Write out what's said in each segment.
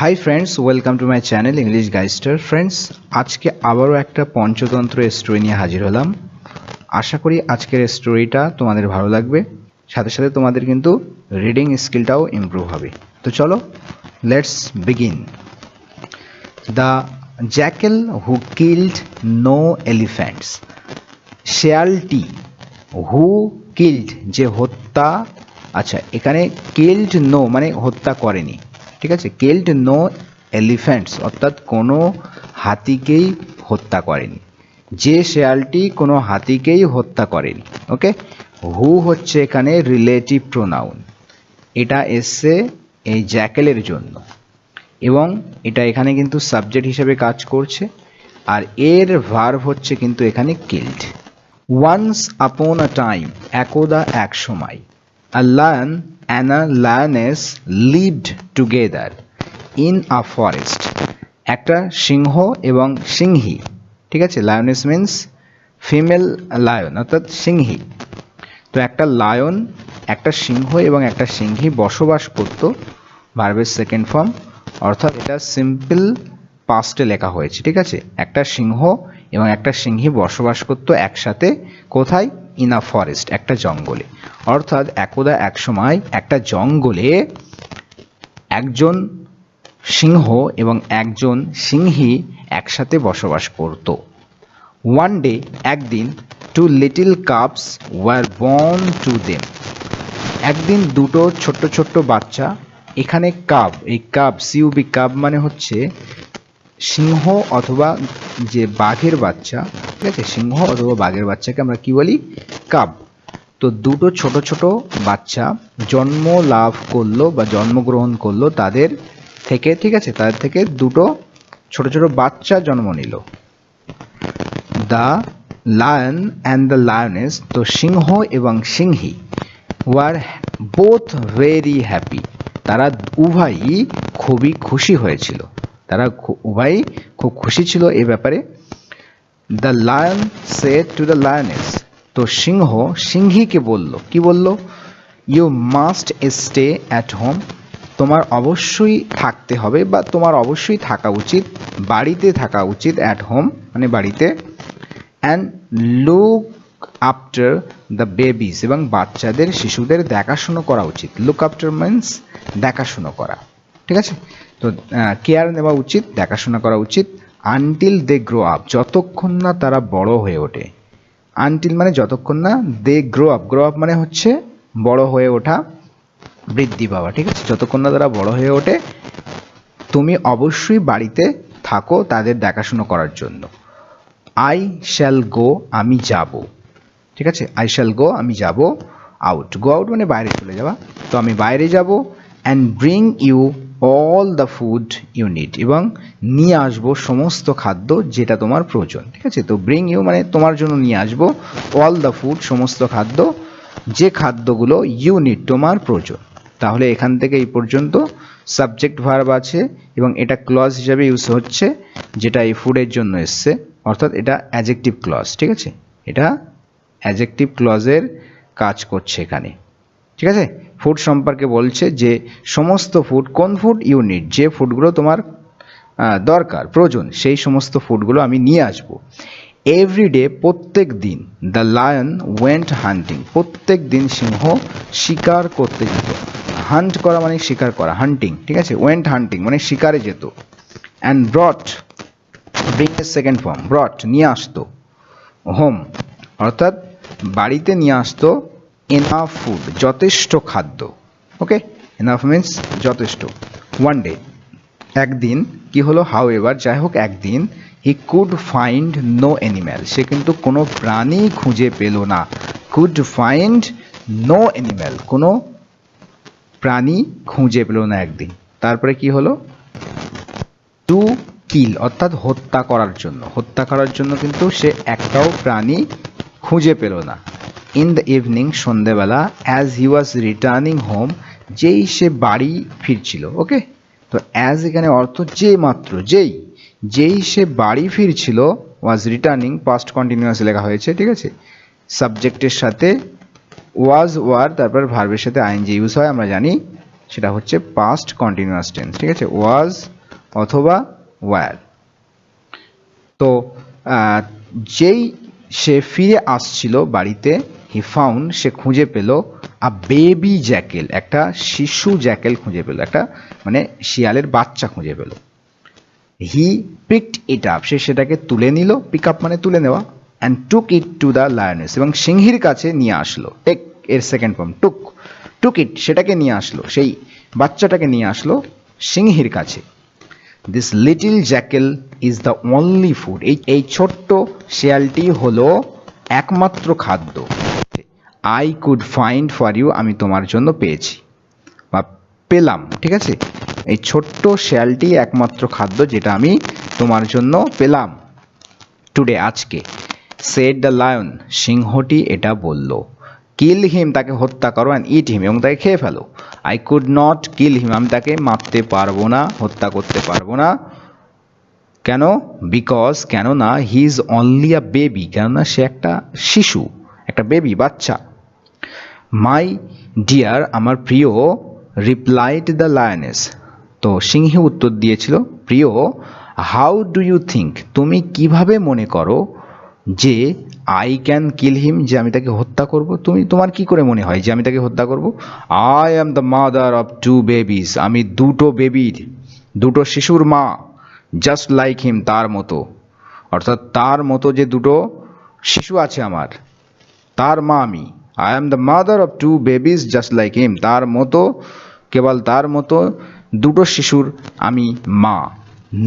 High friends, welcome to my channel English Guystar. Friends, আজকে আবারও একটা পঞ্চতন্ত্র স্টোরি নিয়ে হাজির হলাম। আশা করি আজকের স্টোরিটা তোমাদের ভালো লাগবে, সাথে সাথে তোমাদের কিন্তু রিডিং স্কিলটাও ইমপ্রুভ হবে। তো চলো, let's begin. The jackal who killed no elephants. শেয়ালটি হু কিল্ড, যে হত্যা, আচ্ছা এখানে কিল্ড নো মানে হত্যা করেনি, ঠিক আছে। কিল্ড নো এলিফ্যান্টস অর্থাৎ কোনো হাতিকেই হত্যা করেনি। যে শেয়ালটি কোনো হাতিকেই হত্যা করেনি। ওকে, হু হচ্ছে এখানে রিলেটিভ প্রোনাউন, এটা এসছে এই জ্যাকেলের জন্য এবং এটা এখানে কিন্তু সাবজেক্ট হিসেবে কাজ করছে, আর এর ভার্ব হচ্ছে কিন্তু এখানে কিল্ড। ওয়ান্স আপন আ টাইম, একদা এক সময়, আ lion and a lioness lived together in a forest. একটা সিংহ এবং সিংহী, ঠিক আছে। লায়নেস মিন্স ফিমেল লায়ন অর্থাৎ সিংহী। তো একটা লায়ন, একটা সিংহ এবং একটা সিংহী বসবাস করত, ভার্বের সেকেন্ড ফর্ম, অর্থাৎ এটা সিম্পল পাস্টে লেখা হয়েছে, ঠিক আছে। একটা সিংহ এবং একটা সিংহী বসবাস করত একসাথে, কোথায়? ইন আ ফরেস্ট, একটা জঙ্গলে। অর্থাৎ একদা এক সময় একটা জঙ্গলে একজন সিংহ এবং একজন সিংহী একসাথে বসবাস করত। ওয়ান ডে, একদিন, two little cubs were born to them. একদিন দুটো ছোট্ট ছোট্ট বাচ্চা, এখানে কাব, এই কাব সিউবি কাব মানে হচ্ছে সিংহ অথবা যে বাঘের বাচ্চা, ঠিক আছে। সিংহ অথবা বাঘের বাচ্চাকে আমরা কি বলি? কাব। তো দুটো ছোট ছোট বাচ্চা জন্ম লাভ করলো বা জন্মগ্রহণ করলো তাদের থেকে, ঠিক আছে। তাদের থেকে দুটো ছোট ছোট বাচ্চা জন্ম নিল। The lion and the lioness, তো সিংহ এবং সিংহী, ওয়ার বোথ ভেরি হ্যাপি, তারা উভয়ই খুবই খুশি হয়েছিল, তারা উভয়ই খুব খুশি ছিল এ ব্যাপারে। The lion said to the lioness, তো সিংহ সিংহীকে বলল, কি বলল? You must stay at home, তোমার অবশ্যই থাকতে হবে বা তোমার অবশ্যই থাকা উচিত, বাড়িতে থাকা উচিত, অ্যাট হোম মানে বাড়িতে। And look after the babies, এবং বাচ্চাদের শিশুদের দেখাশুনো করা উচিত। লুক আফটার মিন্স দেখাশুনো করা, ঠিক আছে। তো কেয়ার নেওয়া উচিত, দেখাশোনা করা উচিত। আনটিল দে গ্রো আপ, যতক্ষণ না তারা বড় হয়ে ওঠে। আনটিল মানে যতক্ষণ না, they grow up, grow up মানে হচ্ছে বড় হয়ে ওঠা, বৃদ্ধি পাওয়া, ঠিক আছে। যতক্ষণ না তারা বড় হয়ে ওঠে তুমি অবশ্যই বাড়িতে থাকো তাদের দেখাশুনো করার জন্য। আই শ্যাল গো, আমি যাব, ঠিক আছে। আই শ্যাল গো, আমি যাব। আউট, গো আউট মানে বাইরে চলে যাওয়া, তো আমি বাইরে যাব। And bring you all the food you need, এবং নিয়ে আসবো সমস্ত খাদ্য যেটা তোমার প্রয়োজন, ঠিক আছে। তো ব্রিং ইউ মানে তোমার জন্য নিয়ে আসবো, অল দ্য ফুড সমস্ত খাদ্য, যে খাদ্যগুলো ইউ নিড তোমার প্রয়োজন। তাহলে এখান থেকে এই পর্যন্ত সাবজেক্ট ভার্ব আছে এবং এটা ক্লজ হিসাবে ইউজ হচ্ছে, যেটা এই ফুডের জন্য এসছে, অর্থাৎ এটা অ্যাডজেক্টিভ ক্লজ, ঠিক আছে। এটা অ্যাডজেক্টিভ ক্লজের কাজ করছে এখানে, ঠিক আছে। ফুড সম্পর্কে বলছে যে সমস্ত ফুড, কোন ফুড? ইউনিট, যে ফুডগুলো তোমার দরকার, প্রয়োজন, সেই সমস্ত ফুডগুলো আমি নিয়ে আসবো। এভরিডে, প্রত্যেক দিন। দ্য লায়ন ওয়েন্ট হান্টিং, প্রত্যেক দিন সিংহ শিকার করতে যেত। হান্ট করা মানে শিকার করা, হান্টিং, ঠিক আছে। ওয়েন্ট হান্টিং মানে শিকারে যেত। অ্যান্ড ব্রট, ব্রিং এর সেকেন্ড ফর্ম, ব্রট নিয়ে আসতো, হোম অর্থাৎ বাড়িতে নিয়ে আসতো, এনাফ ফুড যথেষ্ট খাদ্য। ওকে, এনাফ মিন্স যথেষ্ট। ওয়ান ডে, একদিন, কি হলো? হাউ এভার, যাই হোক একদিন, he could find no animal, সে কিন্তু কোনো প্রাণী খুঁজে পেল না। কুড ফাইন্ড নো অ্যানিম্যাল, কোনো প্রাণী খুঁজে পেল না একদিন। তারপরে কি হলো? টু কিল অর্থাৎ হত্যা করার জন্য, হত্যা করার জন্য কিন্তু সে একটাও প্রাণী খুঁজে পেল না। ইন দ্য ইভিনিং, সন্ধেবেলা, as he was returning home, যেই সে বাড়ি ফিরছিল। ওকে, তো অ্যাজ এখানে অর্থ যে মাত্র, যেই, যেই সে বাড়ি ফিরছিল, ওয়াজ রিটার্নিং পাস্ট কন্টিনিউয়াস লেখা হয়েছে, ঠিক আছে। সাবজেক্টের সাথে ওয়াজ ওয়ার, তারপর ভার্বের সাথে আইএনজি ইউজ হয়, আমরা জানি। সেটা হচ্ছে পাস্ট কন্টিনিউয়াস টেন্স, ঠিক আছে, ওয়াজ অথবা ওয়্যার। তো যেই সে ফিরে আসছিল বাড়িতে, হি ফাউন্ড, সে খুঁজে পেল, আ বেবি জ্যাকেল, একটা শিশু জ্যাকেল খুঁজে পেল, একটা মানে শিয়ালের বাচ্চা খুঁজে পেল। হি পিকড ইট আপ, সে সেটাকে তুলে নিল, পিক আপ মানে তুলে নেওয়া, and took it two the lioness, এবং সিংহীর কাছে নিয়ে আসলো। টেক এর সেকেন্ড ফর্ম টুক, টুক ইট সেটাকে নিয়ে আসলো, সেই বাচ্চাটাকে নিয়ে আসলো সিংহীর কাছে। This little jackal is the only food, এই ছোট্ট শেয়ালটি হলো একমাত্র খাদ্য। I could find for you, আমি তোমার জন্য পেয়েছি বা পেলাম, ঠিক আছে, এই ছোট্ট শেয়ালটি একমাত্র খাদ্য যেটা আমি তোমার জন্য পেলাম টুডে, আজকে। সেড দ্য লায়ন, সিংহটি এটা বলল। কিল হিম, তাকে হত্যা করো, অ্যান্ড ইট হিম, এবং তাকে খেয়ে ফেলো। আই কুড নট কিল হিম, আমি তাকে মারতে পারবো না, হত্যা করতে পারবো না। কেন? বিকজ, কেননা he is only a baby, কেননা সে একটা শিশু, একটা বেবি, বাচ্চা। মাই ডিয়ার, আমার প্রিয়, রিপ্লাইড দ্য লায়নেস, তো সিংহী উত্তর দিয়েছিল, প্রিয়, হাউ ডু ইউ থিঙ্ক, তুমি কিভাবে মনে করো যে আই ক্যান কিল হিম, যে আমি তাকে হত্যা করব, তোমার কি করে মনে হয় যে আমি তাকে হত্যা করব? I am the mother of two babies, আমি দুটো শিশুর মা, জাস্ট লাইক হিম, তার মতো, অর্থাৎ তার মতো যে দুটো শিশু আছে আমার, তার মা আমি। I am the mother of two babies just like him, তার মতো, কেবল তার মতো দুটো শিশুর আমি মা।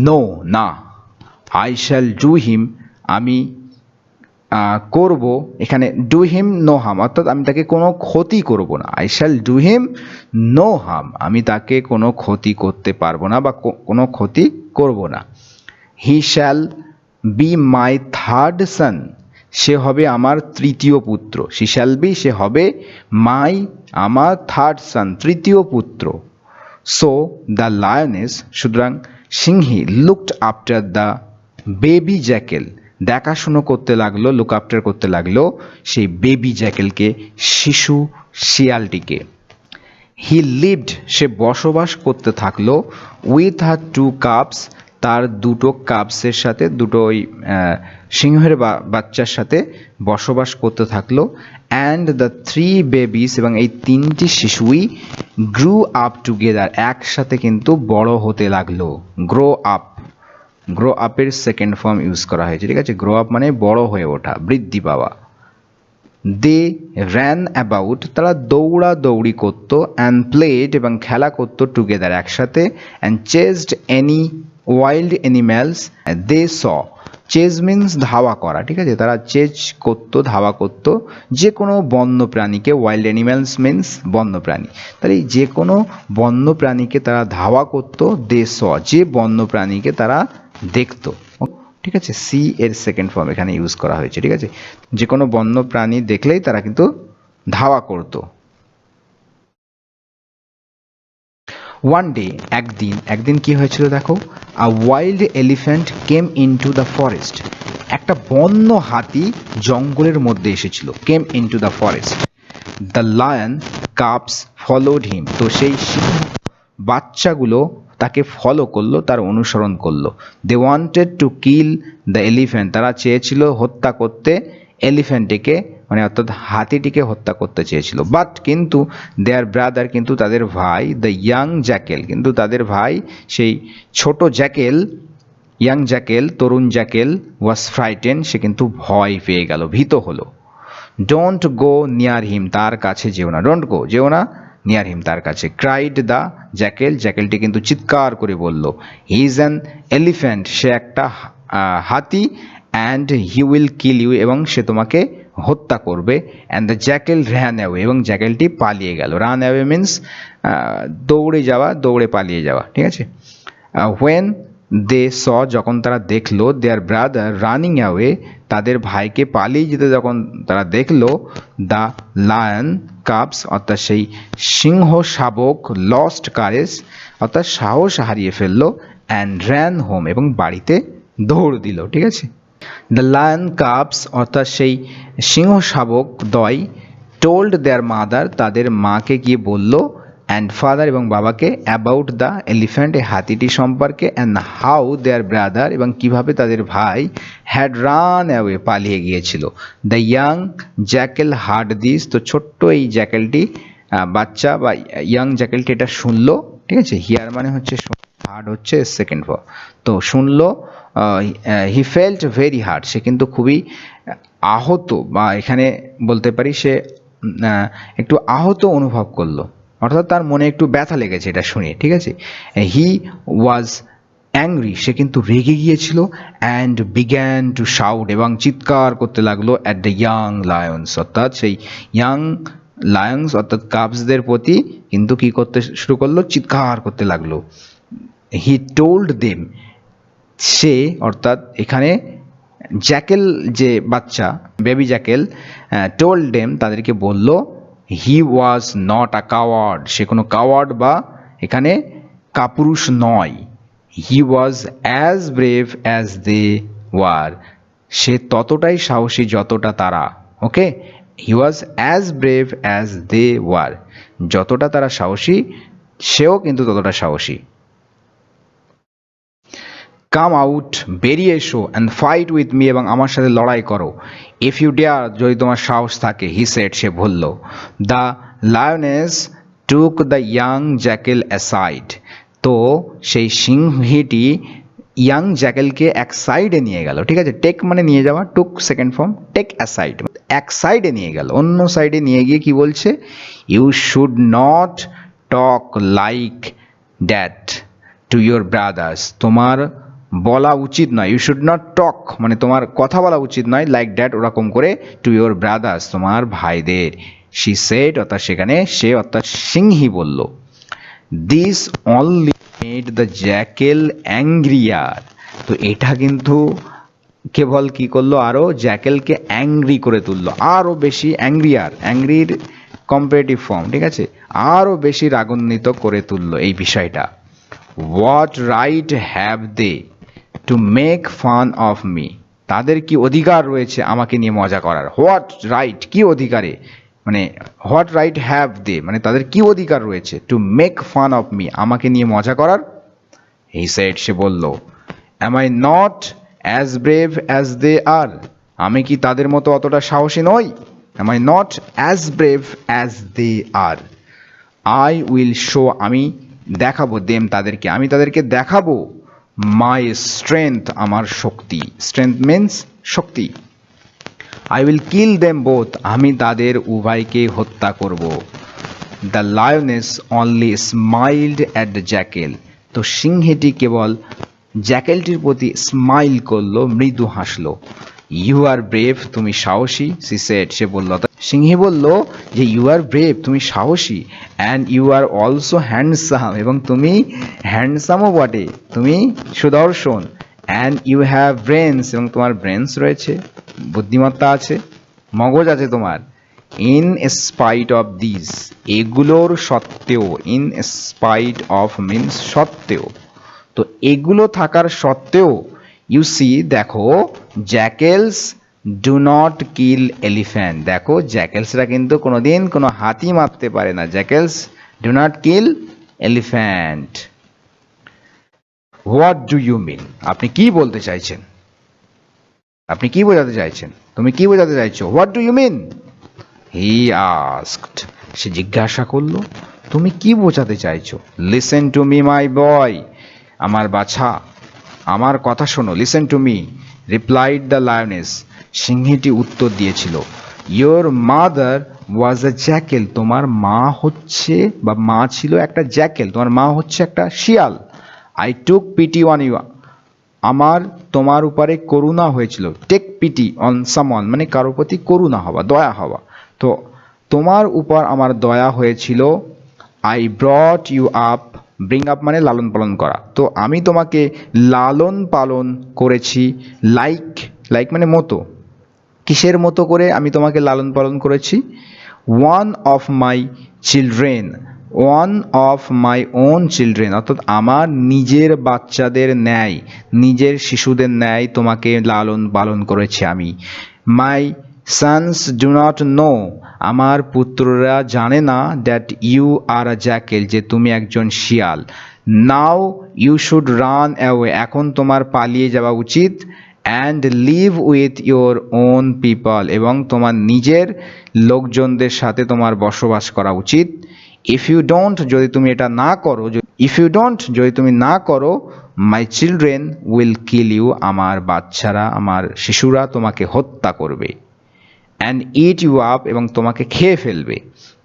নো, না। আই শ্যাল ডু হিম, আমি করব, এখানে ডু হিম নো হার্ম, অর্থাৎ আমি তাকে কোনো ক্ষতি করব না। I shall do him no harm, আমি তাকে কোনো ক্ষতি করতে পারবো না বা কোনো ক্ষতি করব না। He shall be my third son, সে হবে আমার তৃতীয় পুত্র। শি শ্যাল বি, সে হবে, মাই, আমার, থার্ড সান, তৃতীয় পুত্র। সো দ্য লায়নেস, সুতরাং সিংহী, looked after the baby jackal, দেখাশুনো করতে লাগলো, লুক আফটার করতে লাগলো সেই বেবি জ্যাকেলকে, শিশু শিয়ালটিকে। হি লিভড, সে বসবাস করতে থাকলো, উইথ হার টু কাপস, তার দুটো কাপসের সাথে, দুটো ওই সিংহের বাচ্চার সাথে বসবাস করতে থাকলো। অ্যান্ড দ্য থ্রি বেবিস, এবং এই তিনটি শিশুই গ্রু আপ টুগেদার, একসাথে কিন্তু বড় হতে লাগলো। গ্রো আপ, গ্রো আপের সেকেন্ড ফর্ম ইউজ করা হয়েছে, ঠিক আছে, গ্রো আপ মানে বড় হয়ে ওঠা, বৃদ্ধি পাওয়া। দে র্যান অ্যাবাউট, তারা দৌড়াদৌড়ি করতো, অ্যান্ড প্লেড, এবং খেলা করতো, টুগেদার, একসাথে, and chased any wild animals they saw, chase means ধাওয়া করা, ঠিক আছে, তারা চেজ করতো, ধাওয়া করতো যে কোনো বন্য প্রাণীকে, ওয়াইল্ড অ্যানিম্যালস মিন্স বন্য প্রাণী, তাহলে যে কোনো বন্য প্রাণীকে তারা ধাওয়া করতো, দে স, যে বন্য প্রাণীকে তারা দেখতো, ঠিক আছে, সি এর সেকেন্ড ফর্ম এখানে ইউজ করা হয়েছে, ঠিক আছে, যে কোনো বন্য প্রাণী দেখলেই তারা কিন্তু ধাওয়া করত। ওয়ান ডে, একদিন কি হয়েছিল দেখো, a wild elephant came into the forest, একটা বন্য হাতি জঙ্গলের মধ্যে এসেছিল, came into the forest. The lion cubs followed him, তো সেই সিংহ বাচ্চাগুলো তাকে ফলো করলো, তার অনুসরণ করলো। They wanted to kill the elephant, তারা চেয়েছিল হত্যা করতে এলিফ্যান্টটিকে, মানে অর্থাৎ হাতিটিকে হত্যা করতে চেয়েছিল। বাট কিন্তু দেয়ার ব্রাদার, কিন্তু তাদের ভাই, দ্য ইয়াং জ্যাকেল, কিন্তু তাদের ভাই সেই ছোট জ্যাকেল, ইয়াং জ্যাকেল, তরুণ জ্যাকেল, ওয়াজ ফ্রাইটেন, সে কিন্তু ভয় পেয়ে গেল, ভীত হলো। ডোন্ট গো নিয়ার হিম, তার কাছে যেও না, ডোন্ট গো, যেও না, নিয়ার হিম, তার কাছে। ক্রাইড দ্য জ্যাকেল, জ্যাকেলটি কিন্তু চিৎকার করে বলল, হি ইজ অ্যান এলিফ্যান্ট, সে একটা হাতি, and he will kill you, এবং সে তোমাকে হত্যা করবে। And the jackal ran away, এবং জ্যাকেলটি পালিয়ে গেল। রান অ্যাওয়ে মিন্স দৌড়ে যাওয়া, দৌড়ে পালিয়ে যাওয়া, ঠিক আছে। হোয়েন দে স, যখন তারা দেখলো, দেয়ার ব্রাদার রানিং অ্যাওয়ে, তাদের ভাইকে পালিয়ে যেতে যখন তারা দেখলো, দ্য লায়ন কাপস, অর্থাৎ সেই সিংহ শাবক, লস্ট কারেজ, অর্থাৎ সাহস হারিয়ে ফেললো, অ্যান্ড র্যান হোম, এবং বাড়িতে দৌড় দিল, ঠিক আছে। দ্য লায়ন কাপস, অর্থাৎ সেই সিংহ শাবক দ্বয়, টোল্ড দেয়ার মাদার, তাদের মাকে গিয়ে বলল, অ্যান্ড ফাদার এবং বাবাকে অ্যাবাউট দ্য এলিফ্যান্ট এই হাতিটি সম্পর্কে, অ্যান্ড হাউ দেয়ার ব্রাদার এবং কিভাবে তাদের ভাই হ্যাড রান অ্যাওয়ে পালিয়ে গিয়েছিল। The young Jekyll hard this, তো ছোট্ট এই জ্যাকেলটি বাচ্চা বা ইয়াং জ্যাকেলটি এটা শুনলো, ঠিক আছে। হিয়ার মানে হচ্ছে হার্ড হচ্ছে সেকেন্ড ফর, তো শুনলো। হি ফেল্ট ভেরি হার্ড, সে কিন্তু খুবই আহত, বা এখানে বলতে পারি সে একটু আহত অনুভব করলো, অর্থাৎ তার মনে একটু ব্যথা লেগেছে এটা শুনে, ঠিক আছে। হি ওয়াজ অ্যাংরি, সে কিন্তু রেগে গিয়েছিল। অ্যান্ড বিগ্যান টু শাউট, এবং চিৎকার করতে লাগলো অ্যাট দ্য ইয়াং লায়ন্স, অর্থাৎ সেই ইয়াং লায়ন্স অর্থাৎ কাবসদের প্রতি কিন্তু কি করতে শুরু করলো, চিৎকার করতে লাগলো। হি টোল্ড দেম, সে অর্থাৎ এখানে জ্যাকেল যে বাচ্চা বেবি জ্যাকেল টোল্ড দেম তাদেরকে বলল, হি ওয়াজ নট আ কাওয়ার্ড, সে কোনো কাওয়ার্ড বা এখানে কাপুরুষ নয়। He was as brave as they were, সে ততটাই সাহসী যতটা তারা। Okay, he was as brave as they were, যতটা তারা সাহসী সেও কিন্তু ততটা সাহসী। কাম আউট, বেরিয়ে এসো, অ্যান্ড ফাইট উইথ মি, এবং আমার সাথে লড়াই করো। ইফ ইউ ডেয়ার, যদি তোমার সাহস থাকে। হি সেড, সে বলল। The lioness took the young Jekyll aside, তো সেই সিংহীটি ইয়াং জ্যাকেলকে এক সাইডে নিয়ে গেল, ঠিক আছে। টেক মানে নিয়ে যাওয়া, টুক সেকেন্ড ফর্ম, টেক অ্যাসাইড এক সাইডে নিয়ে গেল, অন্য সাইডে নিয়ে গিয়ে কি বলছে, you should not talk like that to your brothers, তোমার বলা উচিত নয়। ইউ শুড নট টক মানে তোমার কথা বলা উচিত নয়, লাইক দ্যাট ওরকম করে, টু ইয়োর ব্রাদার্স তোমার ভাইদের। শি সেড, অর্থাৎ সেখানে সে অর্থাৎ সিংহী বলল। This only made the jackal angrier, তো এটা কিন্তু কেবল কি করলো, আরো জ্যাকেলকে অ্যাংরি করে তুললো, আরো বেশি অ্যাংরিয়ার, অ্যাংরির কম্পারেটিভ ফর্ম, ঠিক আছে, আরো বেশি রাগান্বিত করে তুললো এই বিষয়টা। What right have they to make fun of me, তাদের কি অধিকার রয়েছে আমাকে নিয়ে মজা করার। হোয়াট রাইট, কি অধিকারে, মানে হোয়াট রাইট হ্যাভ দে মানে তাদের কি অধিকার রয়েছে, to make fun of me আমাকে নিয়ে মজা করার। হি সেড, সে বলল, am I not as brave as they are, আমি কি তাদের মতো অতটা সাহসী নই। Am I not as brave as they are, I will show, আমি দেখাবো, দেম তাদেরকে, আমি তাদেরকে দেখাবো, মাই স্ট্রেংথ আমার শক্তি, স্ট্রেংথ মিন্স শক্তি। I will kill them both, আমি তাদের উভয়কে হত্যা করব। The lioness only smiled at the jackal, তো সিংহীটি কেবল জ্যাকেলটির প্রতি স্মাইল করলো, মৃদু হাসলো। ইউ আর ব্রেভ, তুমি সাহসী। সি সেড, সে বলল, সিংহী বলল যে ইউ আর ব্রেভ, তুমি সাহসী। And you are also handsome, এবং তুমি হ্যান্ডসামও বটে, তুমি সুদর্শন। অ্যান্ড ইউ হ্যাভ ব্রেনস, এবং তোমার ব্রেনস রয়েছে, বুদ্ধিমত্তা আছে, মগজ আছে তোমার। ইন স্পাইট অফ দিস, এগুলোর সত্ত্বেও, ইন স্পাইট অফ মিন্স সত্ত্বেও, তো এগুলো থাকার সত্ত্বেও, ইউ সি দেখো, jackals do not kill elephant, দেখো জ্যাকেলসরা কিন্তু কোনোদিন কোনো হাতি মারতে পারে না। Jackals do not kill elephant. What do you mean, আপনি কি বলতে চাইছেন, আপনি কি বোঝাতে চাইছেন, তুমি কি বোঝাতে চাইছো। What do you mean, he asked, সে জিজ্ঞাসা করলো, তুমি কি বোঝাতে চাইছো। Listen to me my boy, আমার বাছা, আমার কথা শোনো। Listen to me, replied the lioness, সিংহীটি উত্তর দিয়েছিল। Your mother was a jackal, তোমার মা হচ্ছে বা মা ছিল একটা জ্যাকেল, তোমার মা হচ্ছে একটা শিয়াল। I took pity on you, আমার তোমার উপরে করুণা হয়েছিল। টেক পিটি অন সামওয়ান মানে কারোর প্রতি করুণা হওয়া, দয়া হওয়া, তো তোমার উপর আমার দয়া হয়েছিল। I brought you up, bring up মানে লালন পালন করা, তো আমি তোমাকে লালন পালন করেছি। লাইক, লাইক মানে মতো, কিসের মতো করে আমি তোমাকে লালন পালন করেছি। One of my children, one of my own children, অর্থাৎ আমার নিজের বাচ্চাদের ন্যায়, নিজের শিশুদের ন্যায় তোমাকে লালন পালন করেছি আমি। মাই sons do not know, আমার পুত্ররা জানে না, that you are a jackal, যে তুমি একজন শিয়াল। now you should run away, এখন তোমার পালিয়ে যাওয়া উচিত, and live with your own people, এবং তোমার নিজের লোকজনদের সাথে তোমার বসবাস করা উচিত। if you don't, যদি তুমি এটা না করো, if you don't, যদি তুমি না করো, my children will kill you, আমার বাচ্চারা, আমার শিশুরা তোমাকে হত্যা করবে, and eat you up, এবং তোমাকে খেয়ে ফেলবে।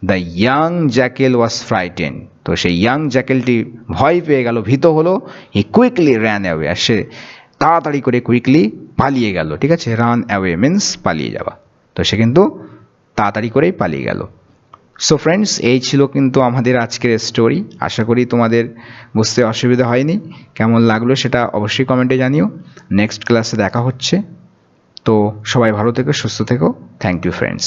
the young jackal was frightened, তো সেই ইয়াং জ্যাকেলটি ভয় পেয়ে গেল, ভীত হলো। he quickly ran away, আর সে তাড়াতাড়ি করে কুইকলি পালিয়ে গেল। ঠিক আছে, রান অ্যাওয়ে মিন্স পালিয়ে যাওয়া, তো সে কিন্তু তাড়াতাড়ি করেই পালিয়ে গেল। সো ফ্রেন্ডস, এই ছিল কিন্তু আমাদের আজকের স্টোরি। আশা করি তোমাদের বুঝতে অসুবিধা হয়নি। কেমন লাগলো সেটা অবশ্যই কমেন্টে জানিও। নেক্সট ক্লাসে দেখা হচ্ছে। তো সবাই ভালো থেকো, সুস্থ থেকো। Thank you friends.